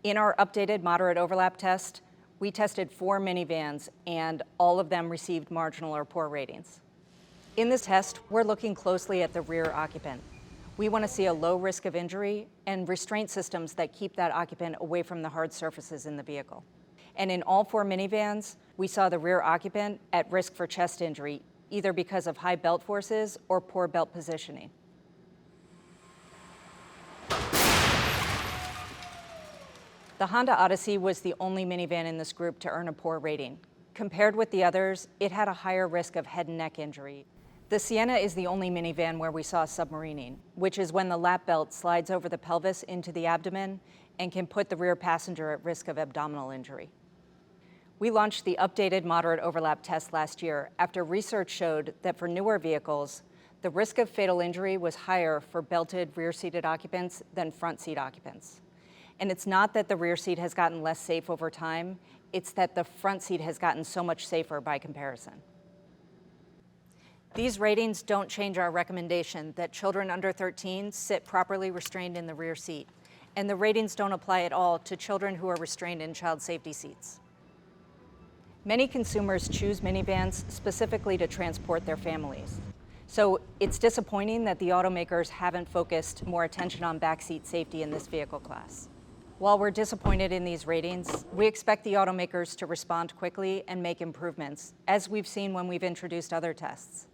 In our updated moderate overlap test, we tested 4 minivans, and all of them received marginal or poor ratings. In this test, we're looking closely at the rear occupant. We want to see a low risk of injury and restraint systems that keep that occupant away from the hard surfaces in the vehicle. And in all 4 minivans, we saw the rear occupant at risk for chest injury, either because of high belt forces or poor belt positioning. The Honda Odyssey was the only minivan in this group to earn a poor rating. Compared with the others, it had a higher risk of head and neck injury. The Sienna is the only minivan where we saw submarining, which is when the lap belt slides over the pelvis into the abdomen and can put the rear passenger at risk of abdominal injury. We launched the updated moderate overlap test last year after research showed that for newer vehicles, the risk of fatal injury was higher for belted rear-seated occupants than front seat occupants. And it's not that the rear seat has gotten less safe over time, it's that the front seat has gotten so much safer by comparison. These ratings don't change our recommendation that children under 13 sit properly restrained in the rear seat, and the ratings don't apply at all to children who are restrained in child safety seats. Many consumers choose minivans specifically to transport their families. So it's disappointing that the automakers haven't focused more attention on backseat safety in this vehicle class. While we're disappointed in these ratings, we expect the automakers to respond quickly and make improvements, as we've seen when we've introduced other tests.